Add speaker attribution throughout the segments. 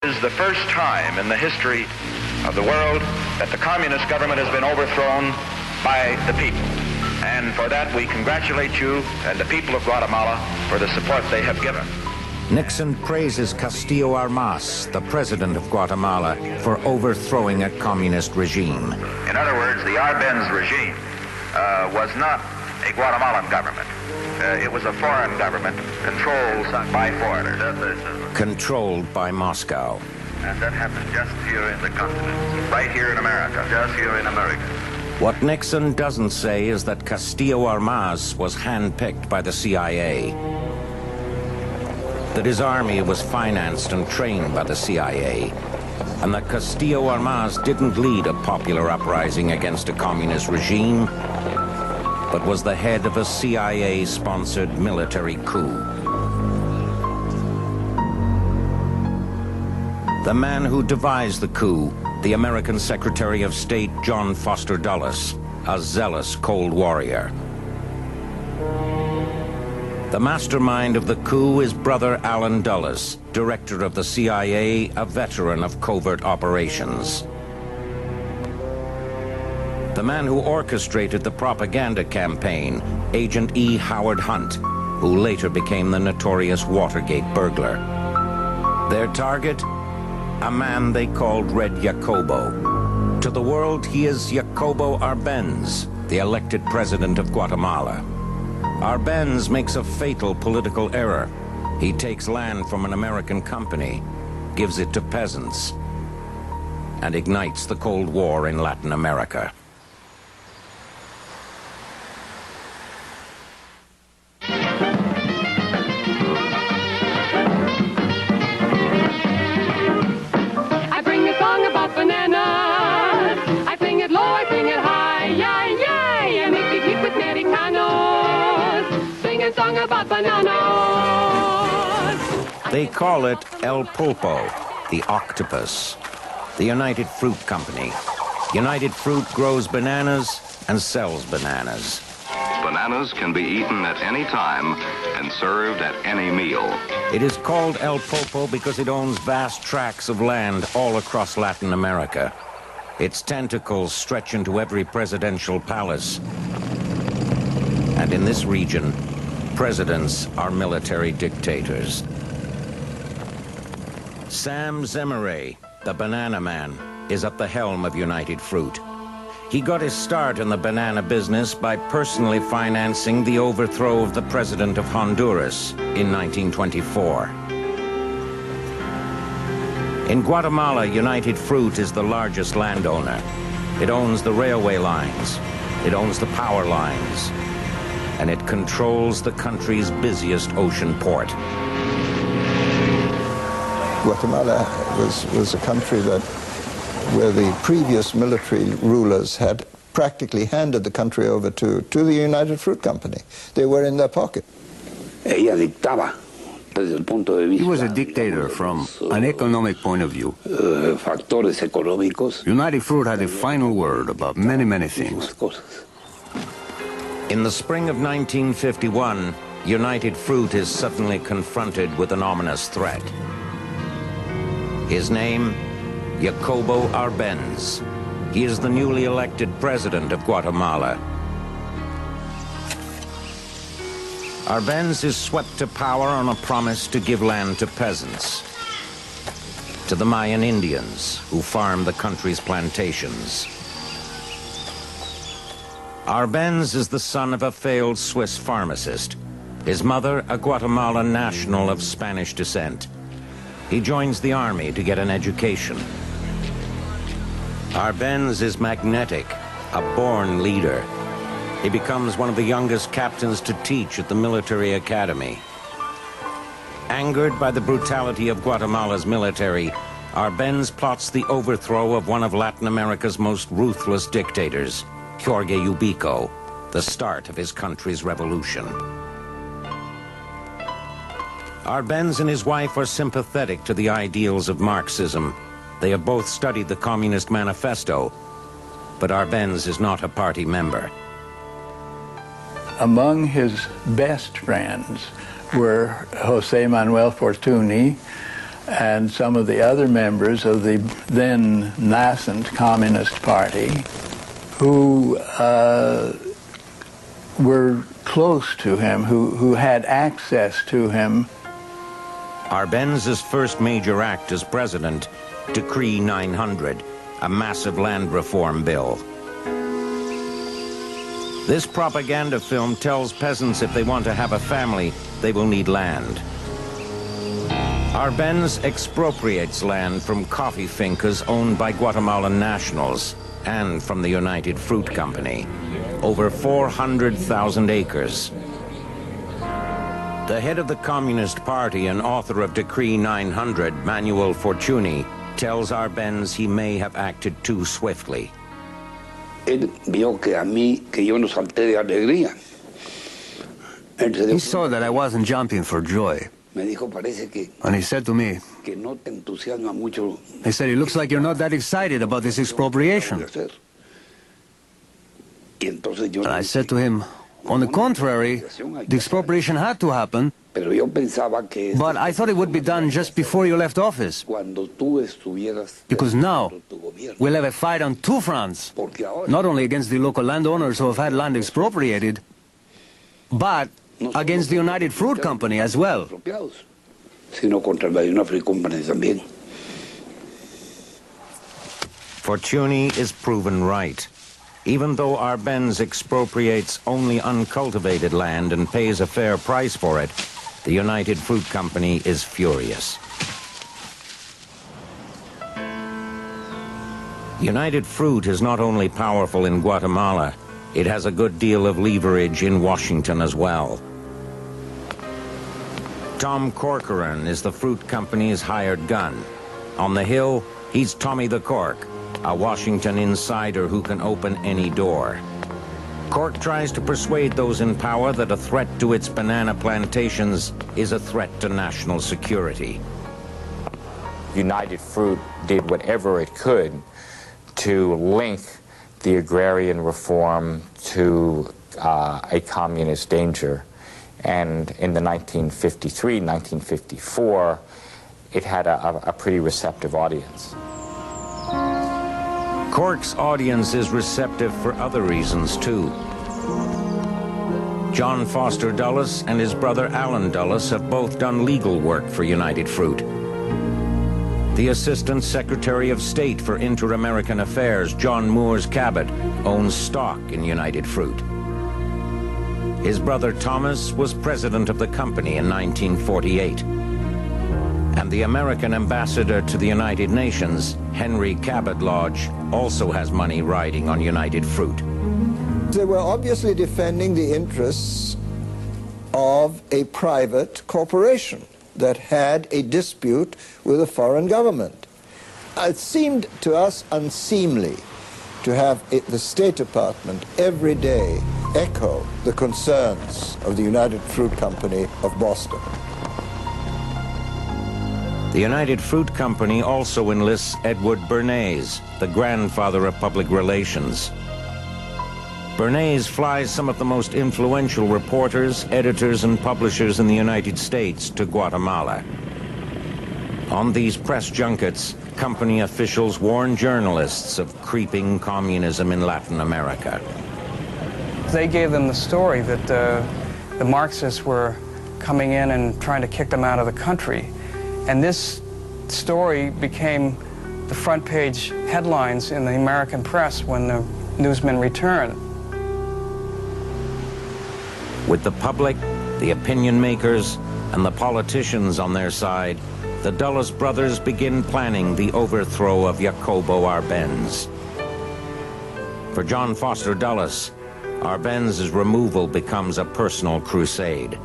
Speaker 1: This is the first time in the history of the world that the communist government has been overthrown by the people. And for that, we congratulate you and the people of Guatemala for the support they have given.
Speaker 2: Nixon praises Castillo Armas, the president of Guatemala, for overthrowing a communist regime.
Speaker 1: In other words, the Arbenz regime was not a Guatemalan government. It was a foreign government controlled by foreigners.
Speaker 2: Controlled by Moscow.
Speaker 1: And that happened just here in the continent, right here in America, just here in America.
Speaker 2: What Nixon doesn't say is that Castillo Armas was handpicked by the CIA. That his army was financed and trained by the CIA. And that Castillo Armas didn't lead a popular uprising against a communist regime, but was the head of a CIA-sponsored military coup. The man who devised the coup, the American Secretary of State John Foster Dulles, a zealous Cold Warrior. The mastermind of the coup is brother Allen Dulles, director of the CIA, a veteran of covert operations. The man who orchestrated the propaganda campaign, Agent E. Howard Hunt, who later became the notorious Watergate burglar. Their target? A man they called Red Jacobo. To the world, he is Jacobo Arbenz, the elected president of Guatemala. Arbenz makes a fatal political error. He takes land from an American company, gives it to peasants, and ignites the Cold War in Latin America. They call it El Pulpo, the octopus. The United Fruit Company. United Fruit grows bananas and sells bananas.
Speaker 3: Bananas can be eaten at any time and served at any meal.
Speaker 2: It is called El Pulpo because it owns vast tracts of land all across Latin America. Its tentacles stretch into every presidential palace. And in this region, presidents are military dictators. Sam Zemere, the banana man, is at the helm of United Fruit. He got his start in the banana business by personally financing the overthrow of the president of Honduras in 1924. In Guatemala, United Fruit is the largest landowner. It owns the railway lines, it owns the power lines, and it controls the country's busiest ocean port.
Speaker 4: Guatemala was a country where the previous military rulers had practically handed the country over to the United Fruit Company. They were in their pocket.
Speaker 5: He was a dictator from an economic point of view. United Fruit had the final word about many, many things.
Speaker 2: In the spring of 1951, United Fruit is suddenly confronted with an ominous threat. His name, Jacobo Arbenz. He is the newly elected president of Guatemala. Arbenz is swept to power on a promise to give land to peasants, to the Mayan Indians who farm the country's plantations. Arbenz is the son of a failed Swiss pharmacist. His mother, a Guatemalan national of Spanish descent. He joins the army to get an education. Arbenz is magnetic, a born leader. He becomes one of the youngest captains to teach at the military academy. Angered by the brutality of Guatemala's military, Arbenz plots the overthrow of one of Latin America's most ruthless dictators, Jorge Ubico, the start of his country's revolution. Arbenz and his wife are sympathetic to the ideals of Marxism. They have both studied the Communist Manifesto, but Arbenz is not a party member.
Speaker 6: Among his best friends were Jose Manuel Fortuny, and some of the other members of the then nascent Communist Party who were close to him, who had access to him.
Speaker 2: Arbenz's first major act as president, Decree 900, a massive land reform bill. This propaganda film tells peasants if they want to have a family, they will need land. Arbenz expropriates land from coffee fincas owned by Guatemalan nationals and from the United Fruit Company, over 400,000 acres. The head of the Communist Party and author of Decree 900, Manuel Fortuny, tells Arbenz he may have acted too swiftly.
Speaker 7: Él vio que yo no salté de alegría.
Speaker 5: He saw that I wasn't jumping for joy.
Speaker 7: Me dijo, parece que
Speaker 5: And he said to me,
Speaker 7: no te entusiasma mucho.
Speaker 5: he said, it looks like you're not that excited about this expropriation. And I said to him, on the contrary, the expropriation had to happen,
Speaker 7: Pero yo pensaba que
Speaker 5: but I thought it would be done just before you left office,
Speaker 7: cuando tú estuvieras
Speaker 5: because now
Speaker 7: tu gobierno.
Speaker 5: we'll have a fight on two fronts,
Speaker 7: Porque ahora
Speaker 5: not only against the local landowners who have had land expropriated, but against the United Fruit Company as well.
Speaker 7: expropiados, sino contra la 1of5 Company también.
Speaker 2: Fortuny is proven right. Even though Arbenz expropriates only uncultivated land and pays a fair price for it, the United Fruit Company is furious. United Fruit is not only powerful in Guatemala, it has a good deal of leverage in Washington as well. Tom Corcoran is the fruit company's hired gun. On the Hill, he's Tommy the Cork, a Washington insider who can open any door. Cork tries to persuade those in power that a threat to its banana plantations is a threat to national security.
Speaker 8: United Fruit did whatever it could to link the agrarian reform to a communist danger. And in the 1953, 1954, it had a pretty receptive audience.
Speaker 2: Cork's audience is receptive for other reasons, too. John Foster Dulles and his brother Alan Dulles have both done legal work for United Fruit. The Assistant Secretary of State for Inter-American Affairs, John Moores Cabot, owns stock in United Fruit. His brother Thomas was president of the company in 1948. And the American ambassador to the United Nations, Henry Cabot Lodge, also has money riding on United Fruit.
Speaker 4: They were obviously defending the interests of a private corporation that had a dispute with a foreign government. It seemed to us unseemly to have the State Department every day echo the concerns of the United Fruit Company of Boston.
Speaker 2: The United Fruit Company also enlists Edward Bernays, the grandfather of public relations. Bernays flies some of the most influential reporters, editors, and publishers in the United States to Guatemala. On these press junkets, company officials warn journalists of creeping communism in Latin America.
Speaker 9: They gave them the story that the Marxists were coming in and trying to kick them out of the country. And this story became the front page headlines in the American press when the newsmen returned.
Speaker 2: With the public, the opinion makers, and the politicians on their side, the Dulles brothers begin planning the overthrow of Jacobo Arbenz. For John Foster Dulles, Arbenz's removal becomes a personal crusade.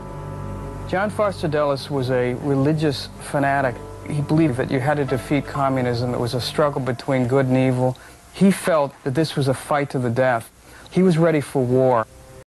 Speaker 9: John Foster Dulles was a religious fanatic. He believed that you had to defeat communism. It was a struggle between good and evil. He felt that this was a fight to the death. He was ready for war.